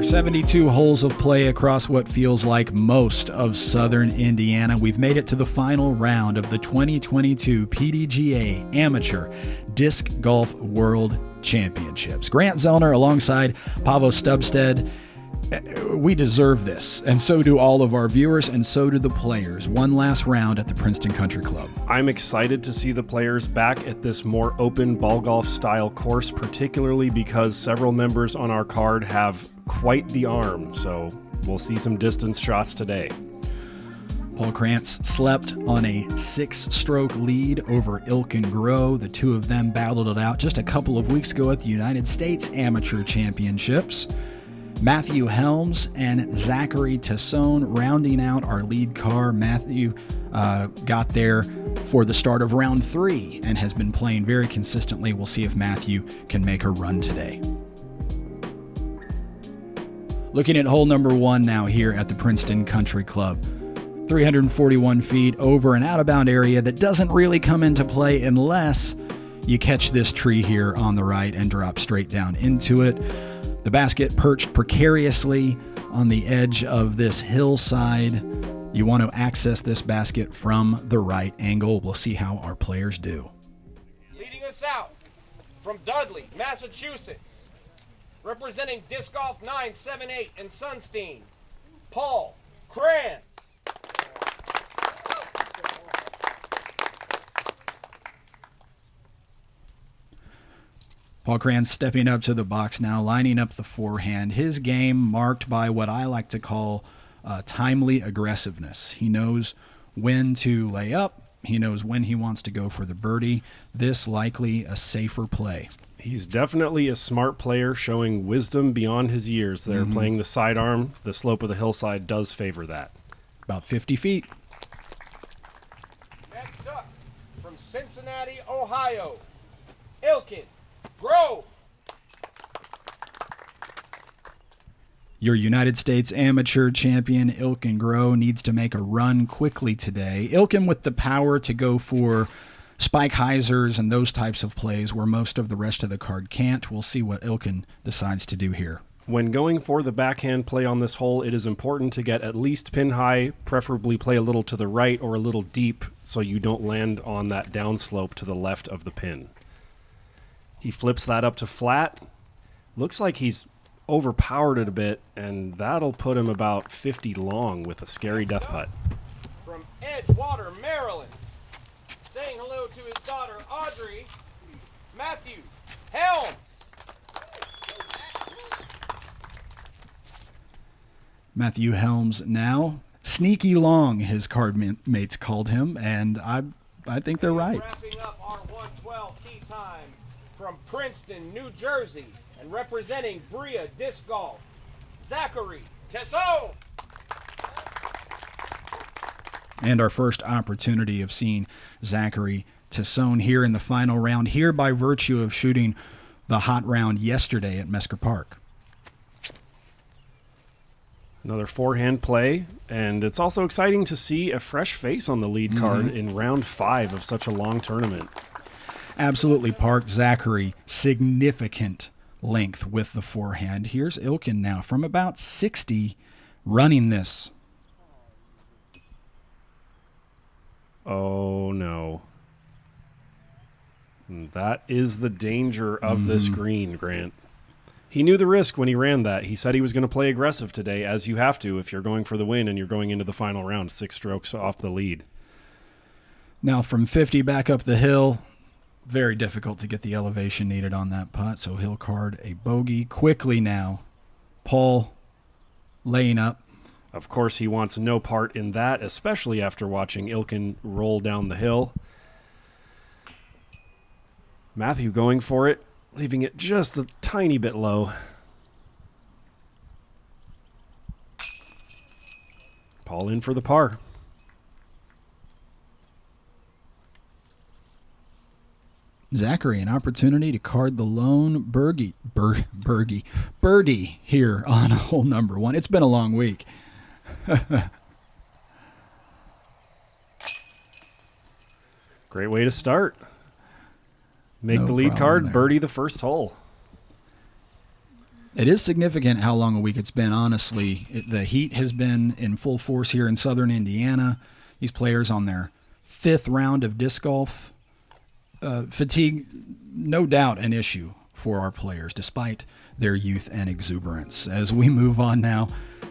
After 72 holes of play across what feels like most of southern Indiana, we've made it to the final round of the 2022 PDGA Amateur Disc Golf World Championships. Grant Zellner alongside Paavo Stubstad. We deserve this, and so do all of our viewers, and so do the players. One last round at the Princeton Country Club. I'm excited to see the players back at this more open ball golf style course, particularly because several members on our card have quite the arm, so we'll see some distance shots today. Paul Krans slept on a 6-stroke lead over Ilkin Groh. The two of them battled it out just a couple of weeks ago at the United States Amateur Championships. Mathew Helms and Zachary Tesone rounding out our lead car. Mathew got there for the start of round 3 and has been playing very consistently. We'll see if Mathew can make a run today. Looking at hole number 1 now here at the Princeton Country Club. 341 feet over an out-of-bound area that doesn't really come into play unless you catch this tree here on the right and drop straight down into it. The basket perched precariously on the edge of this hillside. You want to access this basket from the right angle. We'll see how our players do. Leading us out from Dudley, Massachusetts, representing Disc Golf 978 and Sunstein, Paul Krans. Paul Krans stepping up to the box now, lining up the forehand. His game marked by what I like to call timely aggressiveness. He knows when to lay up. He knows when he wants to go for the birdie. This likely a safer play. He's definitely a smart player, showing wisdom beyond his years there. Playing the sidearm, the slope of the hillside does favor that. About 50 feet. Next up, from Cincinnati, Ohio, Ilkin, Groh. Your United States Amateur Champion, Ilkin Groh, needs to make a run quickly today. Ilkin with the power to go for spike hyzers and those types of plays where most of the rest of the card can't. We'll see what Ilkin decides to do here. When going for the backhand play on this hole, it is important to get at least pin high, preferably play a little to the right or a little deep so you don't land on that downslope to the left of the pin. He flips that up to flat. Looks like he's overpowered it a bit, and that'll put him about 50 long with a scary death putt. From Edgewater, Maryland, saying hello to his daughter, Audrey, Mathew Helms. Mathew Helms now. Sneaky long, his card mates called him, and I think they're right. Wrapping up our 112 tee time from Princeton, New Jersey, and representing Bria Disc Golf, Zachary Tesone. And our first opportunity of seeing Zachary Tesone here in the final round, here by virtue of shooting the hot round yesterday at Mesker Park. Another forehand play, and it's also exciting to see a fresh face on the lead card in round 5 of such a long tournament. Absolutely, Park. Zachary, significant length with the forehand. Here's Ilkin now from about 60 running this. Oh, no. And that is the danger of this green, Grant. He knew the risk when he ran that. He said he was going to play aggressive today, as you have to if you're going for the win and you're going into the final round, 6 strokes off the lead. Now from 50 back up the hill, very difficult to get the elevation needed on that putt, so he'll card a bogey quickly now. Paul laying up. Of course, he wants no part in that, especially after watching Ilkin roll down the hill. Mathew going for it, leaving it just a tiny bit low. Paul in for the par. Zachary, an opportunity to card the lone birdie here on hole number 1. It's been a long week. Great way to start. Make No the lead problem card, there. birdie the first hole. It is significant how long a week it's been, honestly. The heat has been in full force here in southern Indiana. These players on their 5th round of disc golf. Fatigue, no doubt an issue for our players, despite their youth and exuberance. As we move on now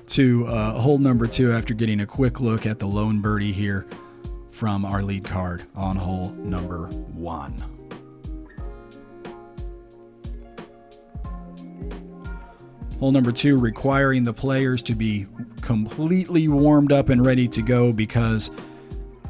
to hole number 2 after getting a quick look at the lone birdie here from our lead card on hole number 1. Hole number 2 requiring the players to be completely warmed up and ready to go because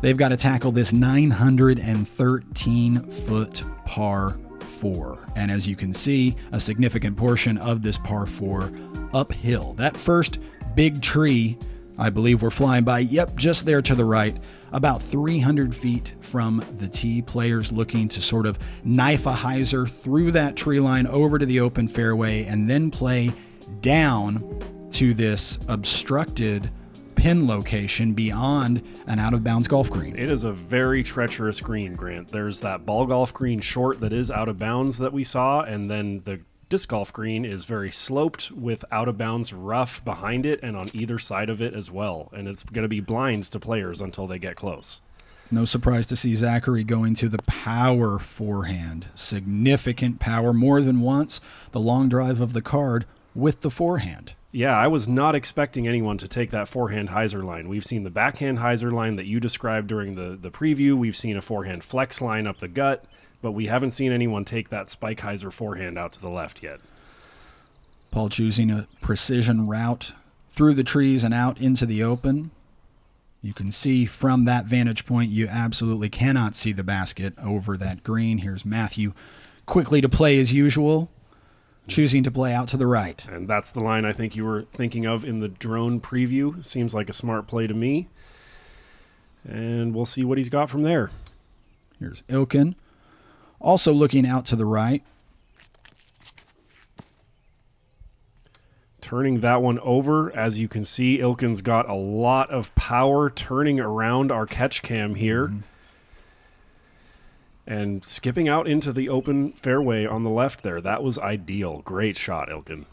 they've got to tackle this 913-foot par 4. And as you can see, a significant portion of this par 4 uphill. That first big tree, I believe we're flying by, yep, just there to the right, about 300 feet from the tee. Players looking to sort of knife a hyzer through that tree line over to the open fairway and then play down to this obstructed pin location beyond an out-of-bounds golf green. It is a very treacherous green, Grant. There's that ball golf green short that is out of bounds that we saw, and then the disc golf green is very sloped with out-of-bounds rough behind it and on either side of it as well. And it's going to be blinds to players until they get close. No surprise to see Zachary going to the power forehand. Significant power, more than once. The long drive of the card with the forehand. Yeah, I was not expecting anyone to take that forehand hyzer line. We've seen the backhand hyzer line that you described during the preview. We've seen a forehand flex line up the gut, but we haven't seen anyone take that spike hyzer forehand out to the left yet. Paul choosing a precision route through the trees and out into the open. You can see from that vantage point, you absolutely cannot see the basket over that green. Here's Mathew quickly to play as usual, choosing to play out to the right. And that's the line I think you were thinking of in the drone preview. Seems like a smart play to me. And we'll see what he's got from there. Here's Ilkin, also looking out to the right. Turning that one over. As you can see, Ilkin's got a lot of power turning around our catch cam here. Mm-hmm. And skipping out into the open fairway on the left there. That was ideal. Great shot, Ilkin.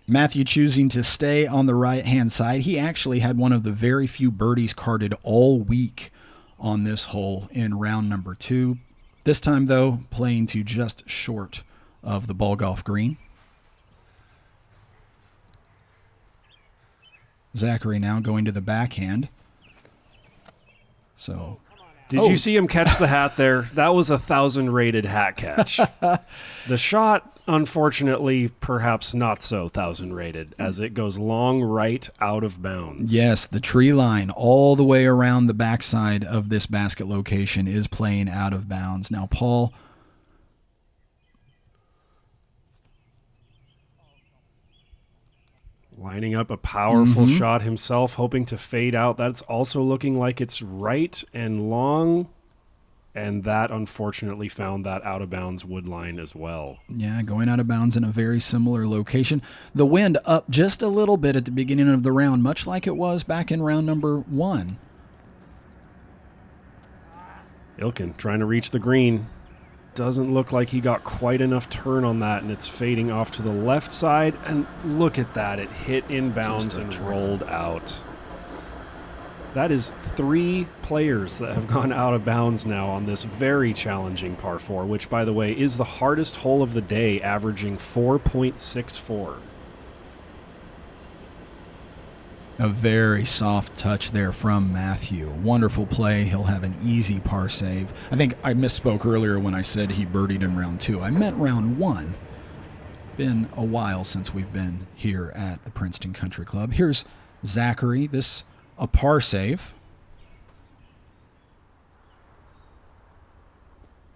Mathew choosing to stay on the right-hand side. He actually had one of the very few birdies carded all week on this hole in round number 2. This time, though, playing to just short of the ball golf green. Zachary now going to the backhand. So, Did you see him catch the hat there? That was 1,000 rated hat catch. The shot, unfortunately, perhaps not so 1,000 rated, as it goes long right out of bounds. Yes, the tree line all the way around the backside of this basket location is playing out of bounds. Now, Paul, lining up a powerful shot himself, hoping to fade out. That's also looking like it's right and long, and that unfortunately found that out-of-bounds wood line as well. Yeah, going out of bounds in a very similar location. The wind up just a little bit at the beginning of the round, much like it was back in round number 1. Ilkin trying to reach the green. Doesn't look like he got quite enough turn on that, and it's fading off to the left side. And look at that. It hit inbounds and rolled out. That is 3 players that have gone out of bounds now on this very challenging par 4, which, by the way, is the hardest hole of the day, averaging 4.64. A very soft touch there from Mathew. Wonderful play. He'll have an easy par save. I think I misspoke earlier when I said he birdied in round 2. I meant round 1. Been a while since we've been here at the Princeton Country Club. Here's Zachary. This a par save.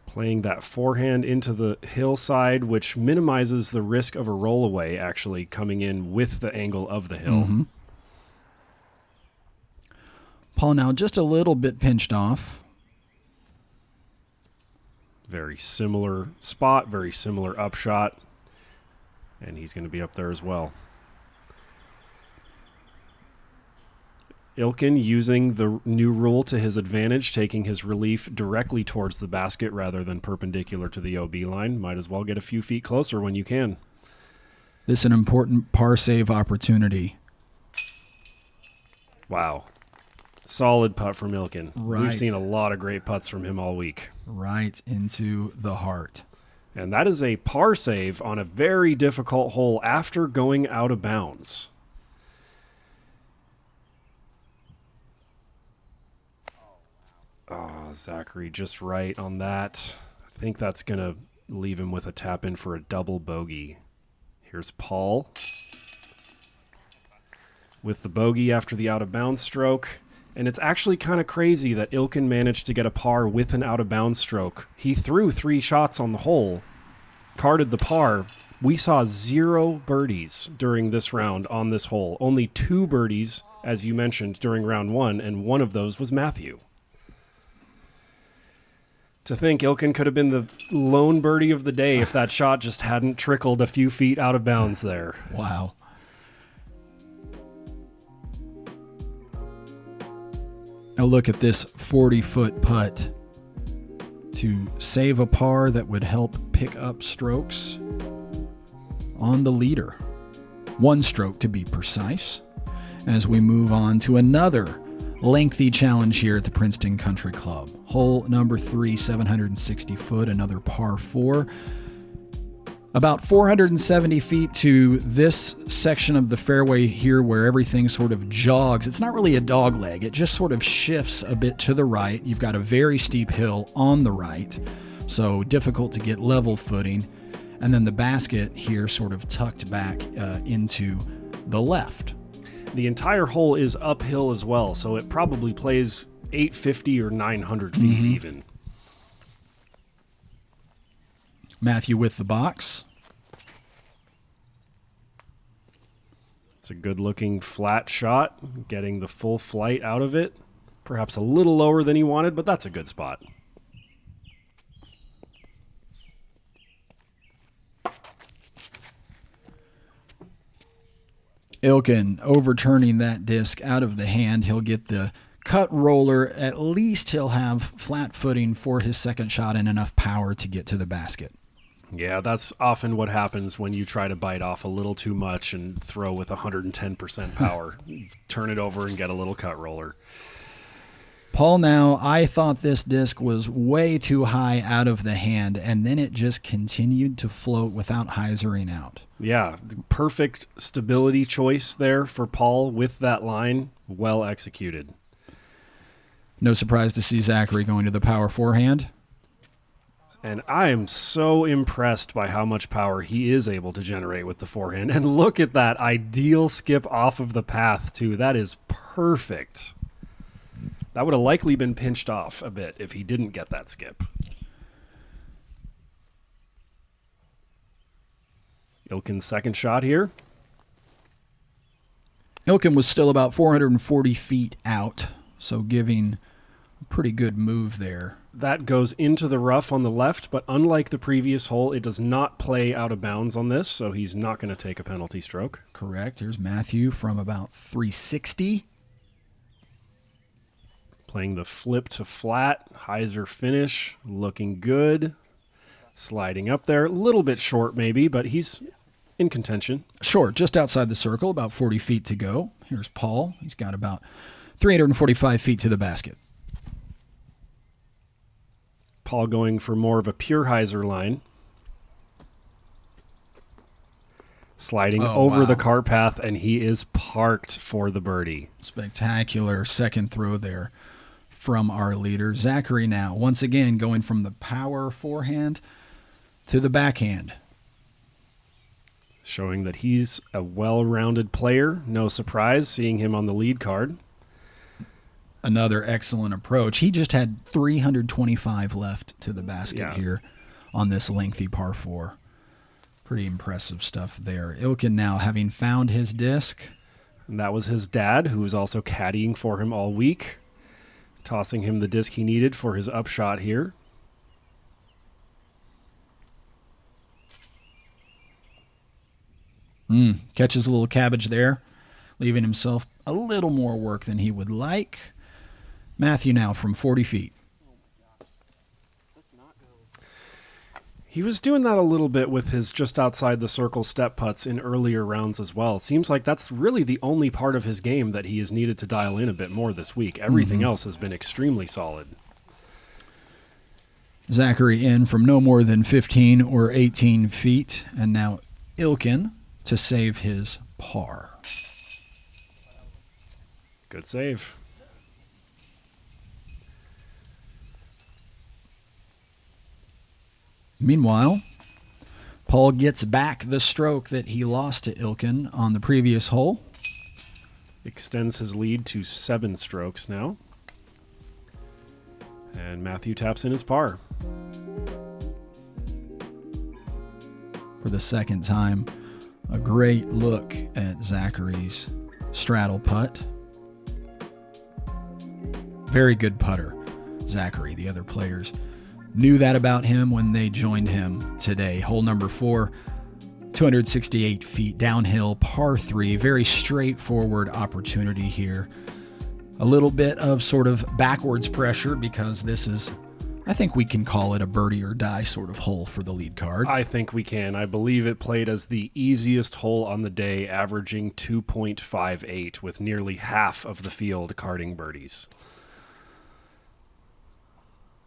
Playing that forehand into the hillside, which minimizes the risk of a rollaway actually coming in with the angle of the hill. Mm-hmm. Paul now just a little bit pinched off. Very similar spot, very similar upshot. And he's going to be up there as well. Ilkin using the new rule to his advantage, taking his relief directly towards the basket rather than perpendicular to the OB line. Might as well get a few feet closer when you can. This is an important par save opportunity. Wow. Solid putt from Ilkin. Right. We've seen a lot of great putts from him all week. Right into the heart. And that is a par save on a very difficult hole after going out of bounds. Oh, Zachary just right on that. I think that's going to leave him with a tap in for a double bogey. Here's Paul with the bogey after the out of bounds stroke. And it's actually kind of crazy that Ilkin managed to get a par with an out of bounds stroke. He threw 3 shots on the hole, carded the par. We saw 0 birdies during this round on this hole. Only 2 birdies, as you mentioned, during round 1, and one of those was Mathew. To think Ilkin could have been the lone birdie of the day if that shot just hadn't trickled a few feet out of bounds there. Wow. Now look at this 40-foot putt to save a par that would help pick up strokes on the leader. 1 stroke to be precise. As we move on to another lengthy challenge here at the Princeton Country Club. Hole number 3, 760 foot, another par 4. About 470 feet to this section of the fairway here where everything sort of jogs. It's not really a dog leg. It just sort of shifts a bit to the right. You've got a very steep hill on the right, so difficult to get level footing. And then the basket here sort of tucked back into the left. The entire hole is uphill as well, so it probably plays 850 or 900 feet even. Mathew with the box. It's a good-looking flat shot, getting the full flight out of it. Perhaps a little lower than he wanted, but that's a good spot. Ilkin overturning that disc out of the hand. He'll get the cut roller. At least he'll have flat footing for his second shot and enough power to get to the basket. Yeah, that's often what happens when you try to bite off a little too much and throw with 110% power. Turn it over and get a little cut roller. Paul, now, I thought this disc was way too high out of the hand, and then it just continued to float without hyzering out. Yeah, perfect stability choice there for Paul with that line. Well executed. No surprise to see Zachary going to the power forehand. And I am so impressed by how much power he is able to generate with the forehand. And look at that ideal skip off of the path, too. That is perfect. That would have likely been pinched off a bit if he didn't get that skip. Ilkin's second shot here. Ilkin was still about 440 feet out, so giving a pretty good move there. That goes into the rough on the left, but unlike the previous hole, it does not play out of bounds on this, so he's not going to take a penalty stroke. Correct. Here's Mathew from about 360. Playing the flip to flat, hyzer finish, looking good. Sliding up there, a little bit short maybe, but he's in contention. Short, just outside the circle, about 40 feet to go. Here's Paul. He's got about 345 feet to the basket. Paul going for more of a pure hyzer line. Sliding over the cart path, and he is parked for the birdie. Spectacular second throw there from our leader. Zachary now, once again, going from the power forehand to the backhand. Showing that he's a well-rounded player. No surprise seeing him on the lead card. Another excellent approach. He just had 325 left to the basket here on this lengthy par 4. Pretty impressive stuff there. Ilkin now having found his disc. And that was his dad, who was also caddying for him all week, tossing him the disc he needed for his upshot here. Catches a little cabbage there. leaving himself a little more work than he would like. Mathew now from 40 feet. He was doing that a little bit with his just outside the circle step putts in earlier rounds as well. It seems like that's really the only part of his game that he has needed to dial in a bit more this week. Everything else has been extremely solid. Zachary in from no more than 15 or 18 feet. And now Ilkin to save his par. Good save. Meanwhile, Paul gets back the stroke that he lost to Ilkin on the previous hole. Extends his lead to 7 strokes now. And Mathew taps in his par. For the second time, a great look at Zachary's straddle putt. Very good putter, Zachary. The other players knew that about him when they joined him today. Hole number 4, 268 feet downhill, par 3. Very straightforward opportunity here. A little bit of sort of backwards pressure because this is, I think we can call it a birdie or die sort of hole for the lead card. I think we can. I believe it played as the easiest hole on the day, averaging 2.58 with nearly half of the field carding birdies.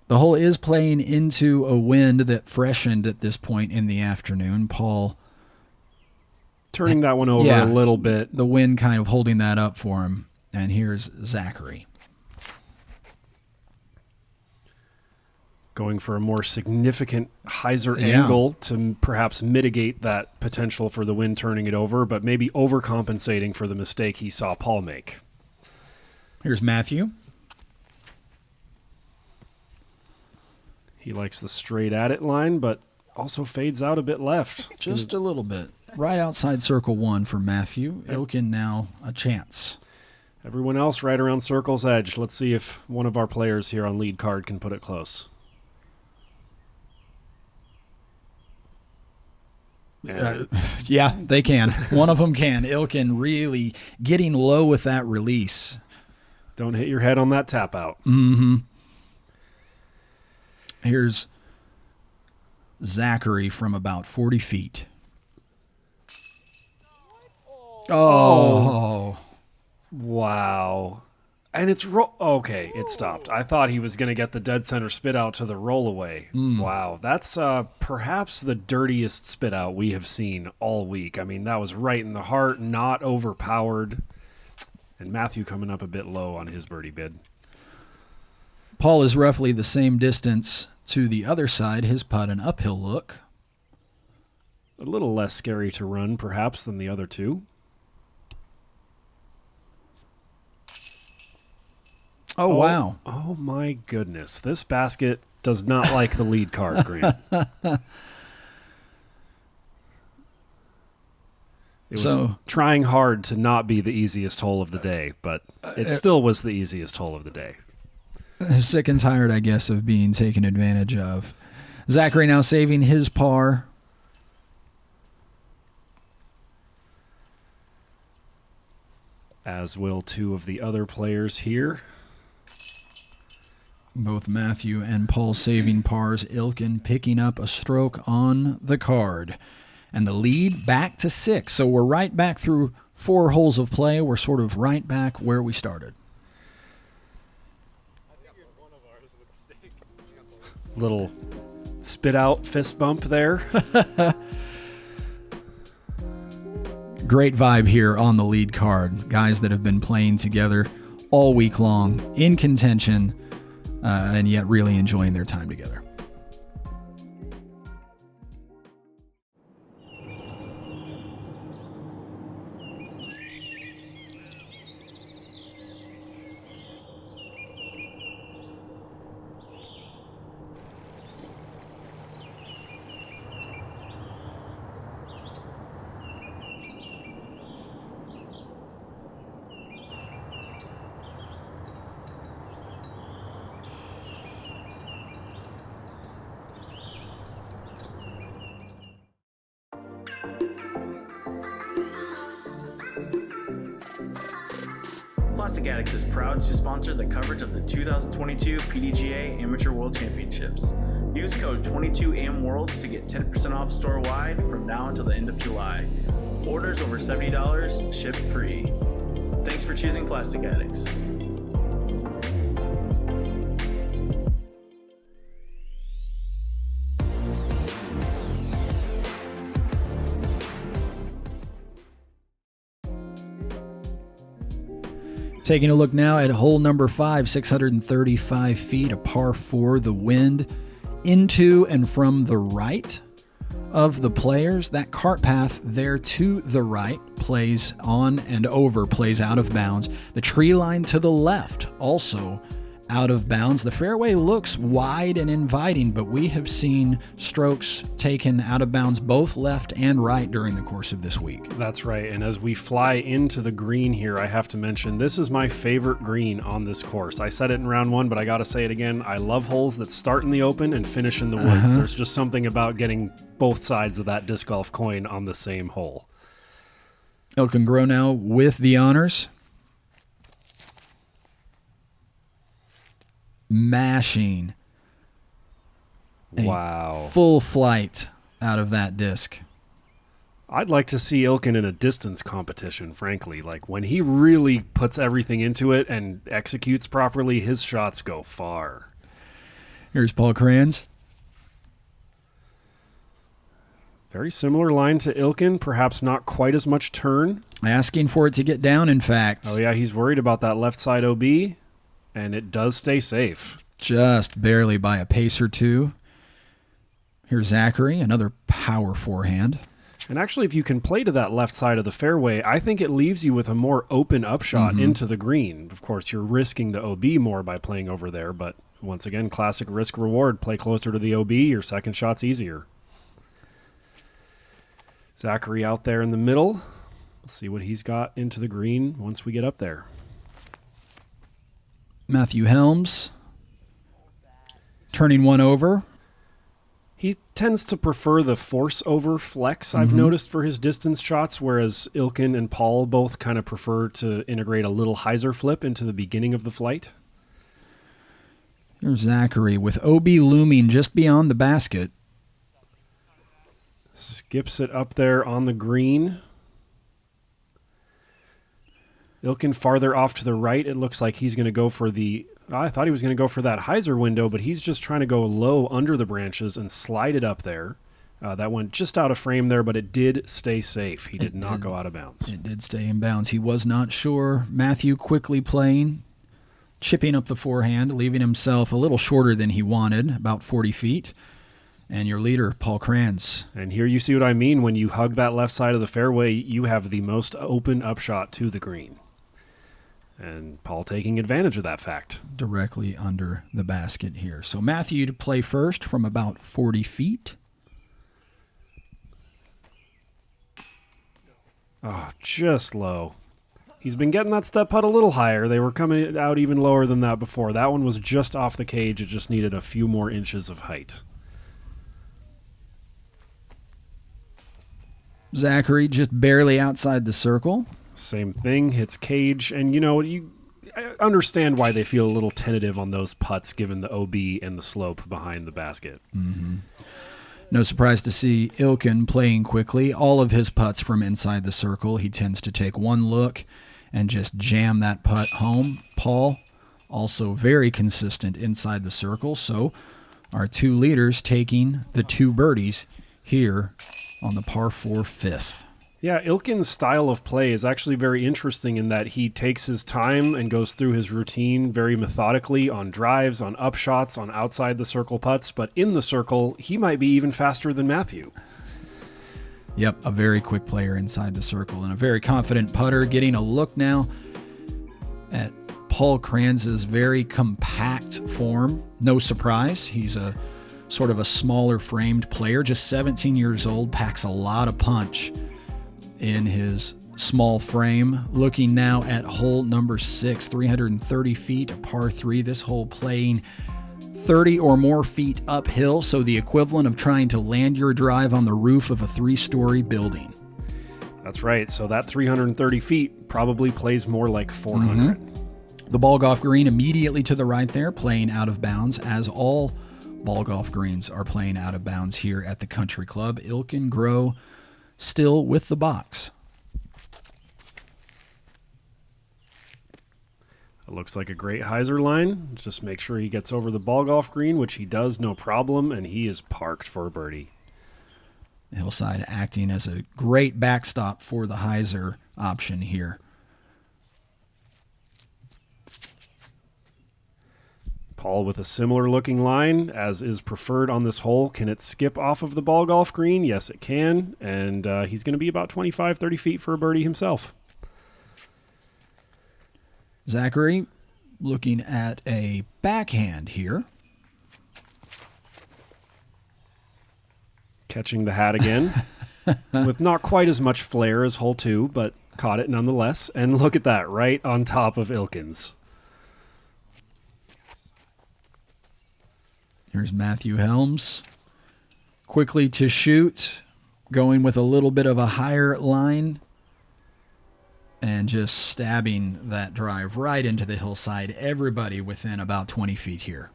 The hole is playing into a wind that freshened at this point in the afternoon. Paul turning that one over a little bit. The wind kind of holding that up for him. And here's Zachary. Going for a more significant hyzer angle to perhaps mitigate that potential for the wind turning it over, but maybe overcompensating for the mistake he saw Paul make. Here's Mathew. He likes the straight at it line, but also fades out a bit left. Just a little bit. Right outside circle 1 for Mathew. Ilkin now a chance. Everyone else right around circle's edge. Let's see if one of our players here on lead card can put it close. Yeah, they can. One of them can. Ilkin really getting low with that release. Don't hit your head on that tap out. Mm-hmm. Here's Zachary from about 40 feet. Oh. Wow. And it's okay, it stopped. I thought he was going to get the dead center spit out to the roll away. Wow. That's perhaps the dirtiest spit out we have seen all week. I mean, that was right in the heart, not overpowered. And Mathew coming up a bit low on his birdie bid. Paul is roughly the same distance to the other side. His putt an uphill look. A little less scary to run, perhaps, than the other two. Oh, wow. Oh, my goodness. This basket does not like the lead card, Grant. It was trying hard to not be the easiest hole of the day, but it still was the easiest hole of the day. Sick and tired, I guess, of being taken advantage of. Zachary now saving his par. As will 2 of the other players here. Both Mathew and Paul saving pars. Ilkin picking up a stroke on the card. And the lead back to 6. So we're right back through 4 holes of play. We're sort of right back where we started. Little spit out fist bump there. Great vibe here on the lead card. Guys that have been playing together all week long, in contention, and yet really enjoying their time together. Plastic Addicts is proud to sponsor the coverage of the 2022 PDGA Amateur World Championships. Use code 22AMWorlds to get 10% off store-wide from now until the end of July. Orders over $70, ship free. Thanks for choosing Plastic Addicts. Taking a look now at hole number 5, 635 feet, a par 4. The wind into and from the right of the players. That cart path there to the right plays on and over, plays out of bounds. The tree line to the left also out of bounds. The fairway looks wide and inviting, but we have seen strokes taken out of bounds both left and right during the course of this week. That's right. And as we fly into the green here, I have to mention this is my favorite green on this course. I said it in round 1, but I got to say it again. I love holes that start in the open and finish in the woods. There's just something about getting both sides of that disc golf coin on the same hole. Ilkin Groh now with the honors. Mashing wow, full flight out of that disc. I'd like to see Ilkin in a distance competition, frankly. Like when he really puts everything into it and executes properly, his shots go far. Here's Paul Krans. Very similar line to Ilkin, perhaps not quite as much turn. Asking for it to get down, in fact. Oh yeah, he's worried about that left side OB. And it does stay safe. Just barely by a pace or two. Here's Zachary, another power forehand. And actually, if you can play to that left side of the fairway, I think it leaves you with a more open upshot into the green. Of course, you're risking the OB more by playing over there, but once again, classic risk-reward. Play closer to the OB, your second shot's easier. Zachary out there in the middle. We'll see what he's got into the green once we get up there. Mathew Helms turning one over. He tends to prefer the force over flex, I've noticed, for his distance shots, whereas Ilkin and Paul both kind of prefer to integrate a little hyzer flip into the beginning of the flight. Here's Zachary with OB looming just beyond the basket. Skips it up there on the green. Ilkin farther off to the right. It looks like he's going to go for the... I thought he was going to go for that hyzer window, but he's just trying to go low under the branches and slide it up there. That went just out of frame there, but it did stay safe. He did not go out of bounds. It did stay in bounds. He was not sure. Mathew quickly playing, chipping up the forehand, leaving himself a little shorter than he wanted, about 40 feet. And your leader, Paul Krans. And here you see what I mean. When you hug that left side of the fairway, you have the most open upshot to the green. And Paul taking advantage of that fact. Directly under the basket here. So Mathew to play first from about 40 feet. Oh, just low. He's been getting that step putt a little higher. They were coming out even lower than that before. That one was just off the cage. It just needed a few more inches of height. Zachary just barely outside the circle. Same thing, hits cage, and I understand why they feel a little tentative on those putts given the OB and the slope behind the basket. No surprise to see Ilkin playing quickly. All of his putts from inside the circle, he tends to take one look and just jam that putt home. Paul, also very consistent inside the circle, so our two leaders taking the two birdies here on the par 4 fifth. Yeah, Ilkin's style of play is actually very interesting in that he takes his time and goes through his routine very methodically on drives, on upshots, on outside the circle putts, but in the circle, he might be even faster than Mathew. Yep, a very quick player inside the circle and a very confident putter. Getting a look now at Paul Krans' very compact form. No surprise, he's a sort of a smaller framed player, just 17 years old, packs a lot of punch in his small frame. Looking now at hole number 6, 330 feet, a par 3. This hole playing 30 or more feet uphill, so the equivalent of trying to land your drive on the roof of a 3-story building. That's right. So that 330 feet probably plays more like 400. The ball golf green immediately to the right there, playing out of bounds, as all ball golf greens are playing out of bounds here at the Country Club. Ilkin, Groh still with the box. It looks like a great hyzer line. Just make sure he gets over the ball golf green, which he does, no problem, and he is parked for a birdie. Hillside acting as a great backstop for the hyzer option here. Paul with a similar looking line, as is preferred on this hole. Can it skip off of the ball golf green? Yes, it can, and he's going to be about 25, 30 feet for a birdie himself. Zachary looking at a backhand here. Catching the hat again with not quite as much flair as hole 2, but caught it nonetheless. And look at that, right on top of Ilkin's. Here's Mathew Helms. Quickly to shoot, going with a little bit of a higher line and just stabbing that drive right into the hillside. Everybody within about 20 feet here.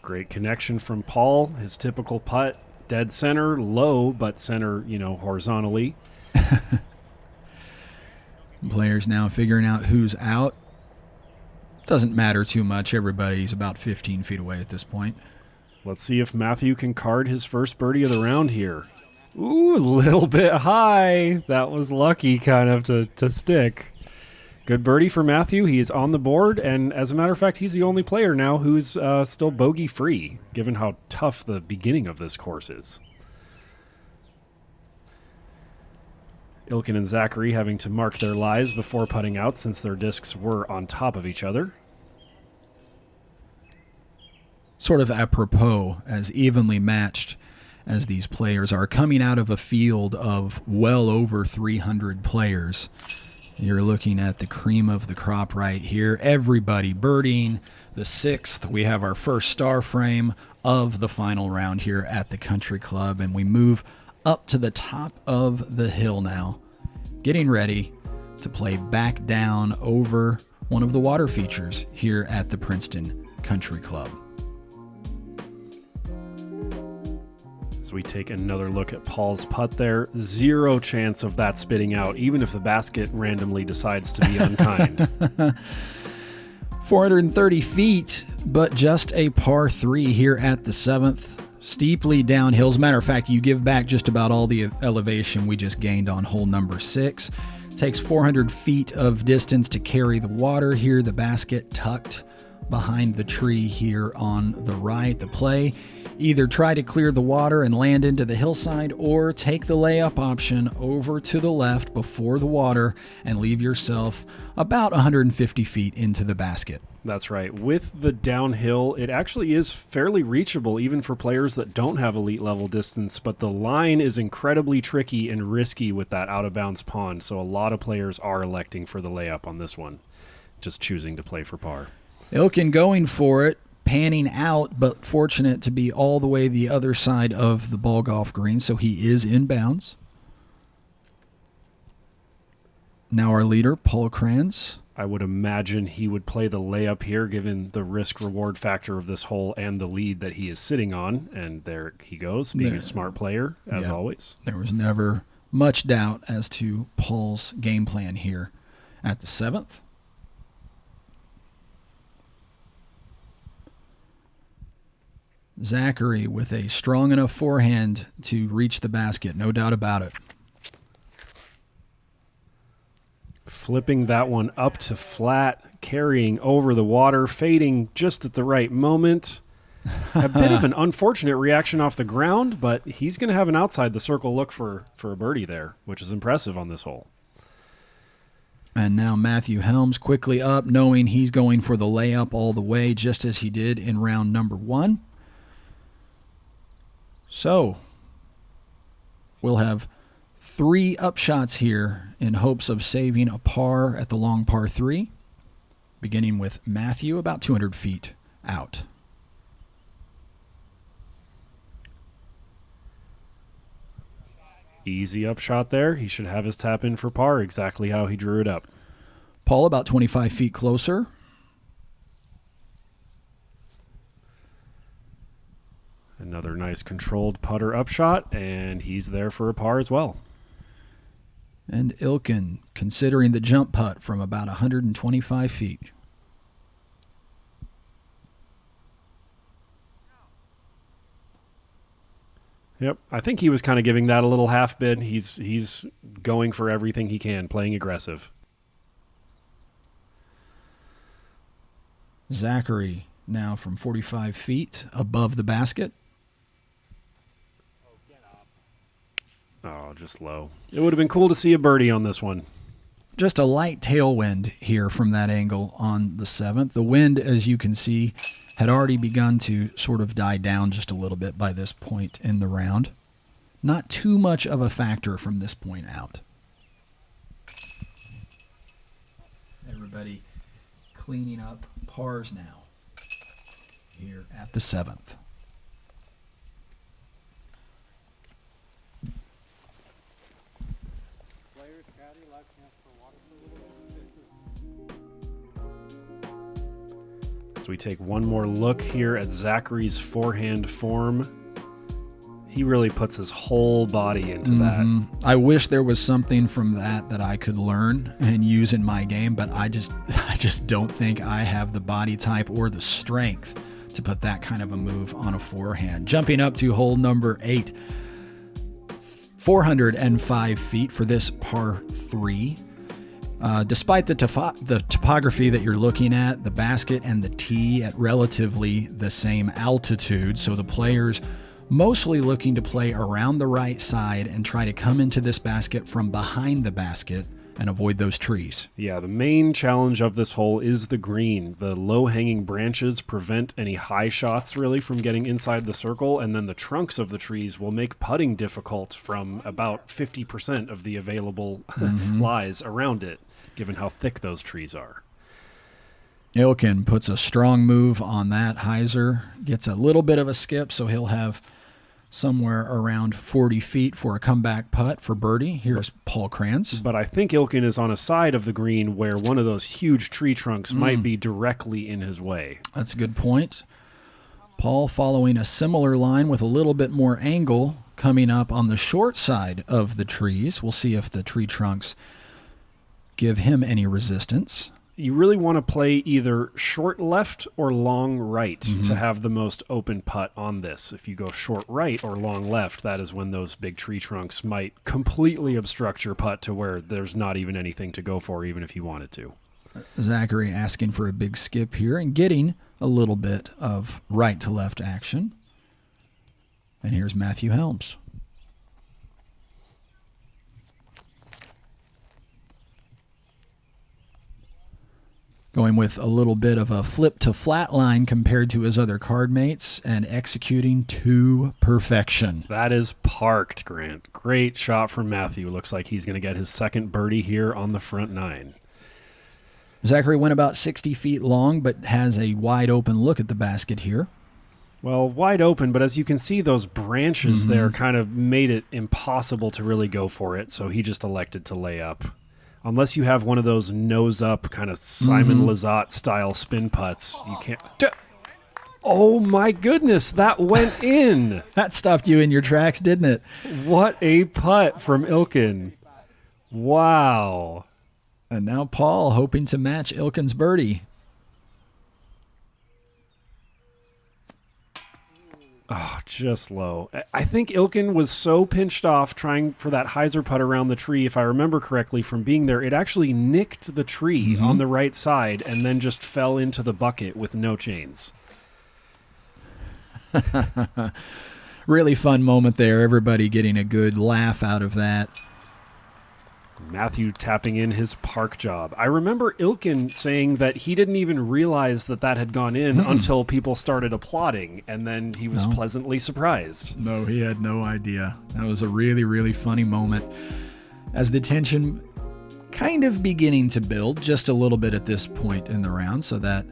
Great connection from Paul. His typical putt, dead center, low, but center, horizontally. Players now figuring out who's out. Doesn't matter too much. Everybody's about 15 feet away at this point. Let's see if Mathew can card his first birdie of the round here. Ooh, a little bit high. That was lucky kind of to stick. Good birdie for Mathew. He is on the board, and as a matter of fact, he's the only player now who's still bogey-free, given how tough the beginning of this course is. Ilkin and Zachary having to mark their lies before putting out, since their discs were on top of each other. Sort of apropos, as evenly matched as these players are coming out of a field of well over 300 players. You're looking at the cream of the crop right here. Everybody birdieing the 6th. We have our first star frame of the final round here at the Country Club, and we move up to the top of the hill now, getting ready to play back down over one of the water features here at the Princeton Country Club. As we take another look at Paul's putt there, zero chance of that spitting out, even if the basket randomly decides to be unkind. 430 feet, but just a par 3 here at the 7th. Steeply downhill. As a matter of fact, you give back just about all the elevation we just gained on hole number 6. Takes 400 feet of distance to carry the water here. The basket tucked behind the tree here on the right. The play, either try to clear the water and land into the hillside, or take the layup option over to the left before the water and leave yourself about 150 feet into the basket. That's right. With the downhill, it actually is fairly reachable even for players that don't have elite level distance, but the line is incredibly tricky and risky with that out of bounds pond, so a lot of players are electing for the layup on this one, just choosing to play for par. Ilkin going for it, panning out, but fortunate to be all the way the other side of the ball golf green, so he is in bounds. Now our leader, Paul Krans. I would imagine he would play the layup here, given the risk-reward factor of this hole and the lead that he is sitting on. And there he goes, being a smart player, as always. There was never much doubt as to Paul's game plan here at the 7th. Zachary with a strong enough forehand to reach the basket, no doubt about it. Flipping that one up to flat, carrying over the water, fading just at the right moment. A bit of an unfortunate reaction off the ground, but he's going to have an outside the circle look for a birdie there, which is impressive on this hole. And now Mathew Helms quickly up, knowing he's going for the layup all the way, just as he did in round number 1. So, we'll have 3 upshots here in hopes of saving a par at the long par 3. beginning with Mathew about 200 feet out. Easy upshot there. He should have his tap in for par exactly how he drew it up. Paul about 25 feet closer. Another nice controlled putter upshot, and he's there for a par as well. And Ilkin considering the jump putt from about 125 feet. Yep, I think he was kind of giving that a little half bid. He's going for everything he can, playing aggressive. Zachary now from 45 feet above the basket. Oh, just low. It would have been cool to see a birdie on this one. Just a light tailwind here from that angle on the 7th. The wind, as you can see, had already begun to sort of die down just a little bit by this point in the round. Not too much of a factor from this point out. Everybody cleaning up pars now here at the 7th. We take one more look here at Zachary's forehand form. He really puts his whole body into that. I wish there was something from that I could learn and use in my game, but I just don't think I have the body type or the strength to put that kind of a move on a forehand. Jumping up to hole number 8, 405 feet for this par 3. Despite the topography that you're looking at, the basket and the tee at relatively the same altitude, so the players mostly looking to play around the right side and try to come into this basket from behind the basket and avoid those trees. Yeah, the main challenge of this hole is the green. The low-hanging branches prevent any high shots really from getting inside the circle, and then the trunks of the trees will make putting difficult from about 50% of the available lies around it, given how thick those trees are. Ilkin puts a strong move on that. Heiser gets a little bit of a skip, so he'll have somewhere around 40 feet for a comeback putt for birdie. Here's Paul Krans. But I think Ilkin is on a side of the green where one of those huge tree trunks might be directly in his way. That's a good point. Paul following a similar line with a little bit more angle coming up on the short side of the trees. We'll see if the tree trunks give him any resistance. You really want to play either short left or long right to have the most open putt on this. If you go short right or long left, that is when those big tree trunks might completely obstruct your putt to where there's not even anything to go for, even if you wanted to. Zachary asking for a big skip here and getting a little bit of right to left action. And here's Mathew Helms. Going with a little bit of a flip to flat line compared to his other card mates and executing to perfection. That is parked, Grant. Great shot from Mathew. Looks like he's going to get his second birdie here on the front 9. Zachary went about 60 feet long, but has a wide open look at the basket here. Well, wide open, but as you can see, those branches there kind of made it impossible to really go for it, so he just elected to lay up. Unless you have one of those nose-up kind of Simon Lizotte style spin putts, you can't... Oh, my goodness, that went in. That stopped you in your tracks, didn't it? What a putt from Ilkin. Wow. And now Paul hoping to match Ilkin's birdie. Oh, just low. I think Ilkin was so pinched off trying for that hyzer putt around the tree, if I remember correctly from being there, it actually nicked the tree on the right side and then just fell into the bucket with no chains. Really fun moment there. Everybody getting a good laugh out of that. Mathew tapping in his park job. I remember Ilkin saying that he didn't even realize that had gone in until people started applauding, and then he was pleasantly surprised. No, he had no idea. That was a really, really funny moment. As the tension kind of beginning to build just a little bit at this point in the round, so that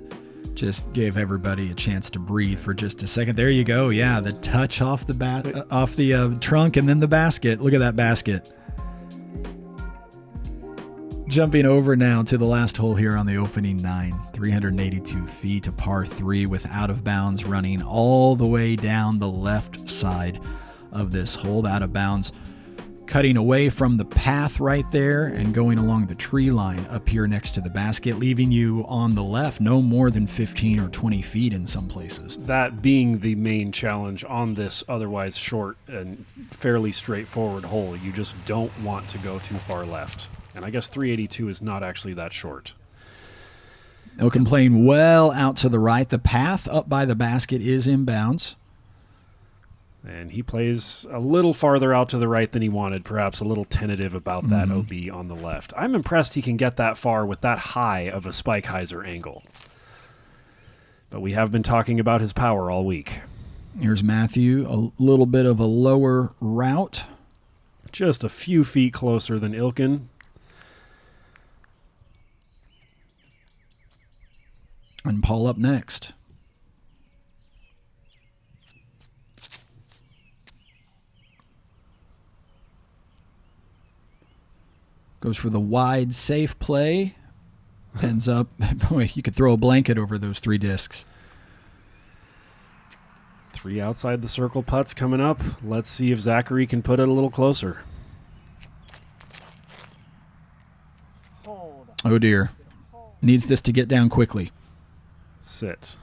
just gave everybody a chance to breathe for just a second. There you go. Yeah, the touch off the trunk and then the basket. Look at that basket. Jumping over now to the last hole here on the opening 9, 382 feet to par 3 with out of bounds running all the way down the left side of this hole. Out of bounds cutting away from the path right there and going along the tree line up here next to the basket, leaving you on the left no more than 15 or 20 feet in some places. That being the main challenge on this otherwise short and fairly straightforward hole. You just don't want to go too far left. And I guess 382 is not actually that short. Ilkin playing well out to the right. The path up by the basket is inbounds. And he plays a little farther out to the right than he wanted, perhaps a little tentative about that OB on the left. I'm impressed he can get that far with that high of a spike hyzer angle. But we have been talking about his power all week. Here's Mathew, a little bit of a lower route. Just a few feet closer than Ilkin. And Paul up next. Goes for the wide, safe play. Ends up, boy, you could throw a blanket over those 3 discs. 3 outside the circle putts coming up. Let's see if Zachary can put it a little closer. Oh, dear. Needs this to get down quickly. Sit.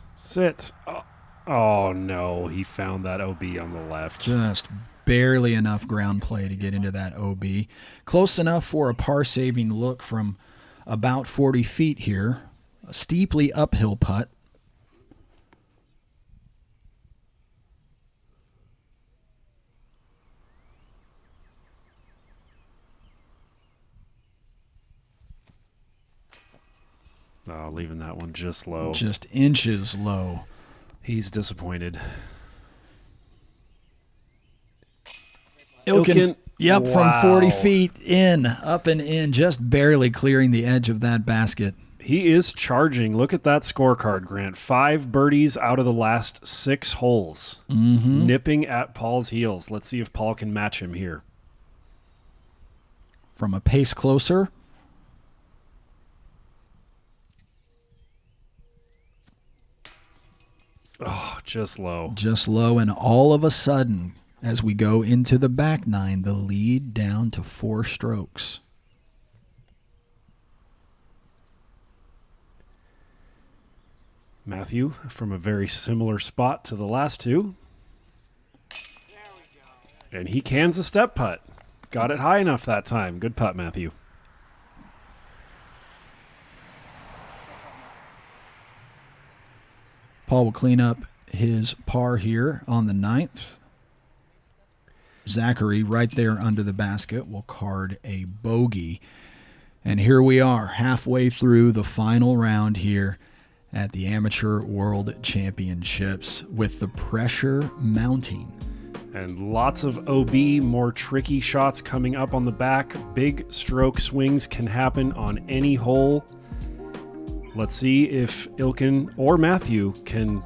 Oh, no. He found that OB on the left. Just barely enough ground play to get into that OB. Close enough for a par-saving look from about 40 feet here. A steeply uphill putt. Oh, leaving that one just low. Just inches low. He's disappointed. Ilkin, yep, wow. From 40 feet in, up and in, just barely clearing the edge of that basket. He is charging. Look at that scorecard, Grant. 5 birdies out of the last 6 holes. Nipping at Paul's heels. Let's see if Paul can match him here. From a pace closer. Oh, just low. Just low, and all of a sudden, as we go into the back 9, the lead down to 4 strokes. Mathew from a very similar spot to the last 2. And he cans a step putt. Got it high enough that time. Good putt, Mathew. Paul will clean up his par here on the 9th. Zachary, right there under the basket, will card a bogey. And here we are, halfway through the final round here at the Amateur World Championships with the pressure mounting. And lots of OB, more tricky shots coming up on the back. Big stroke swings can happen on any hole. Let's see if Ilkin or Mathew can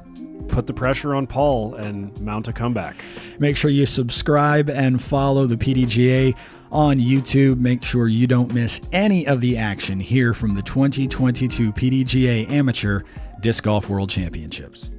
put the pressure on Paul and mount a comeback. Make sure you subscribe and follow the PDGA on YouTube. Make sure you don't miss any of the action here from the 2022 PDGA Amateur Disc Golf World Championships.